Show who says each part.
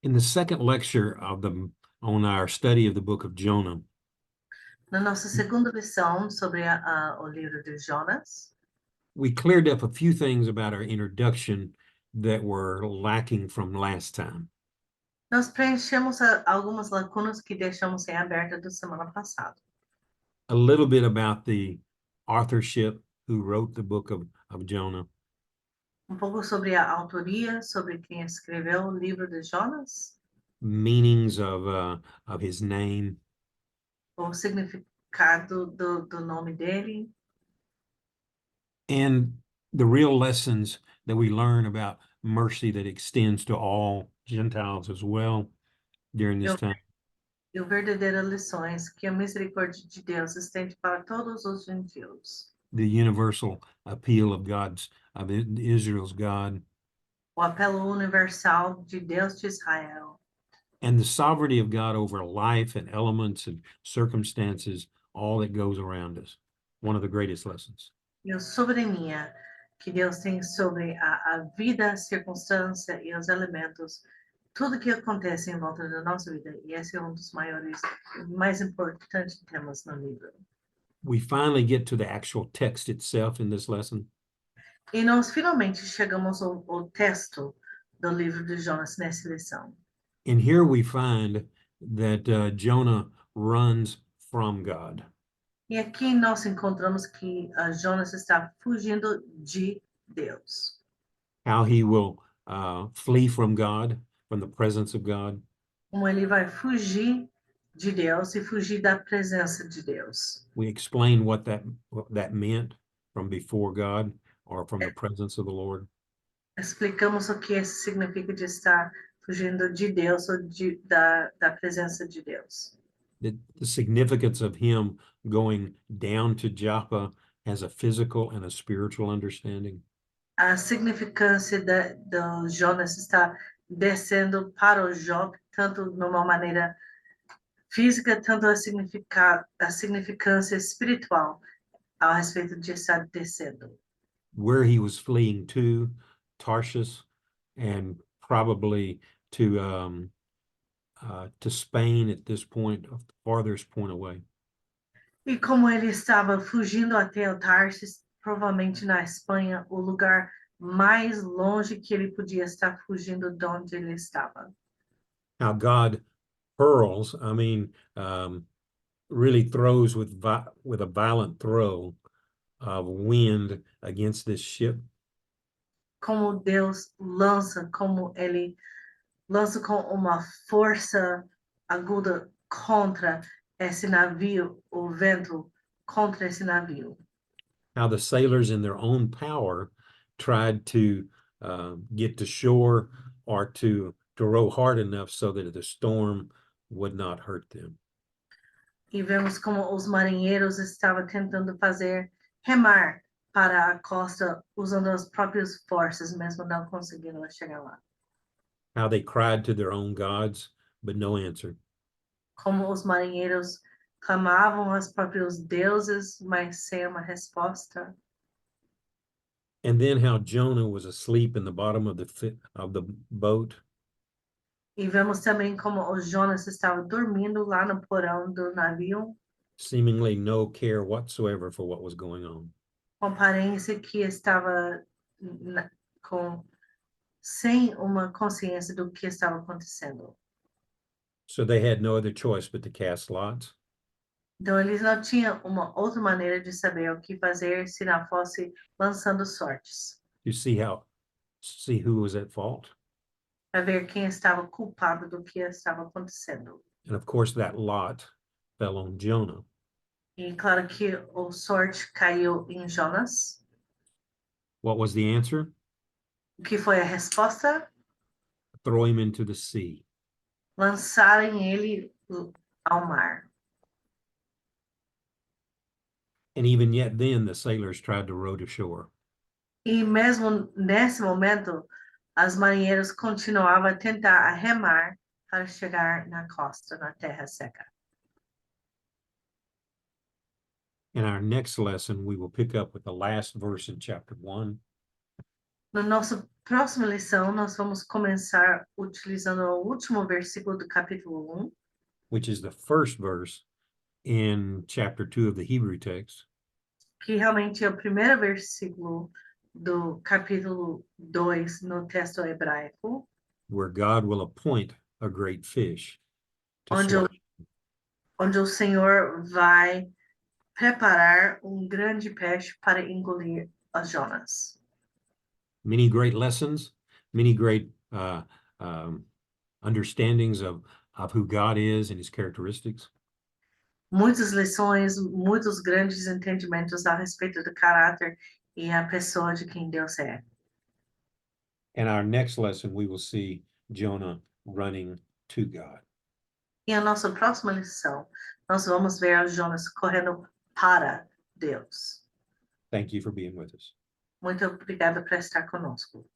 Speaker 1: In the second lecture on our study of the book of Jonah,
Speaker 2: Na nossa segunda lição sobre o livro de Jonas,
Speaker 1: we cleared up a few things about our introduction that were lacking from last time.
Speaker 2: nós preenchemos algumas lacunas que deixamos em aberta da semana passada.
Speaker 1: A little bit about the authorship, who wrote the book of Jonah,
Speaker 2: Pouco sobre a autoria, sobre quem escreveu o livro de Jonas,
Speaker 1: meanings of his name,
Speaker 2: o significado do nome dele,
Speaker 1: and the real lessons that we learn about mercy that extends to all Gentiles as well during this time.
Speaker 2: e o verdadeiras lições que a misericórdia de Deus estende para todos os gentios.
Speaker 1: The universal appeal of Israel's God,
Speaker 2: O apelo universal de Deus de Israel.
Speaker 1: and the sovereignty of God over life and elements and circumstances, all that goes around us. One of the greatest lessons.
Speaker 2: E a soberania que Deus tem sobre a vida, a circunstância e os elementos, tudo que acontece em volta da nossa vida. E esse é dos maiores, mais importantes temas no livro.
Speaker 1: We finally get to the actual text itself in this lesson.
Speaker 2: E nós finalmente chegamos ao texto do livro de Jonas nessa lição.
Speaker 1: And here we find that Jonah runs from God.
Speaker 2: E aqui nós encontramos que Jonas está fugindo de Deus.
Speaker 1: How he will flee from God, from the presence of God.
Speaker 2: Como ele vai fugir de Deus e fugir da presença de Deus.
Speaker 1: We explain what that meant, from before God or from the presence of the Lord.
Speaker 2: Explicamos o que isso significa de estar fugindo de Deus ou da presença de Deus.
Speaker 1: The significance of him going down to Joppa has a physical and a spiritual understanding.
Speaker 2: A significância do Jonas estar descendo para o Jope, tanto numa maneira física, tanto a significância espiritual a respeito de estar descendo.
Speaker 1: Where he was fleeing to, Tarshish, and probably to Spain at this point, the farthest point away.
Speaker 2: E como ele estava fugindo até o Tarsis, provavelmente na Espanha, o lugar mais longe que ele podia estar fugindo de onde ele estava.
Speaker 1: How God hurls, really throws with a violent throw of wind against this ship.
Speaker 2: Como Deus lança, como ele lança com uma força aguda contra esse navio, o vento contra esse navio.
Speaker 1: How the sailors in their own power tried to get to shore or to row hard enough so that the storm would not hurt them.
Speaker 2: E vemos como os marinheiros estavam tentando remar para a costa usando as próprias forças, mesmo não conseguindo chegar lá.
Speaker 1: How they cried to their own gods, but no answer.
Speaker 2: Como os marinheiros clamavam aos próprios deuses, mas sem uma resposta.
Speaker 1: And then how Jonah was asleep in the bottom of the boat.
Speaker 2: E vemos também como o Jonas estava dormindo lá no porão do navio.
Speaker 1: Seemingly no care whatsoever for what was going on.
Speaker 2: Com aparência que estava sem uma consciência do que estava acontecendo.
Speaker 1: So they had no other choice but to cast lots.
Speaker 2: Então eles não tinham uma outra maneira de saber o que fazer se não fosse lançando sortes.
Speaker 1: You see who was at fault.
Speaker 2: Para ver quem estava culpado do que estava acontecendo.
Speaker 1: And of course that lot fell on Jonah.
Speaker 2: E claro que o sorte caiu em Jonas.
Speaker 1: What was the answer?
Speaker 2: O que foi a resposta?
Speaker 1: Throw him into the sea.
Speaker 2: Lançarem ele ao mar.
Speaker 1: And even yet then the sailors tried to row to shore.
Speaker 2: E mesmo nesse momento, as marinheiras continuavam a tentar remar para chegar na costa, na terra seca.
Speaker 1: In our next lesson, we will pick up with the last verse in chapter 1.
Speaker 2: Na nossa próxima lição, nós vamos começar utilizando o último versículo do capítulo 1,
Speaker 1: which is the first verse in chapter 2 of the Hebrew text,
Speaker 2: que realmente é o primeiro versículo do capítulo 2 no texto hebraico,
Speaker 1: where God will appoint a great fish to
Speaker 2: onde o,
Speaker 1: swallow.
Speaker 2: onde o Senhor vai preparar grande peixe para engolir as Jonas.
Speaker 1: Many great lessons, many great understandings of who God is and his characteristics.
Speaker 2: Muitas lições, muitos grandes entendimentos a respeito do caráter e a pessoa de quem Deus é.
Speaker 1: And our next lesson, we will see Jonah running to God.
Speaker 2: E a nossa próxima lição, nós vamos ver a Jonas correndo para Deus.
Speaker 1: Thank you for being with us.
Speaker 2: Muito obrigada por estar conosco.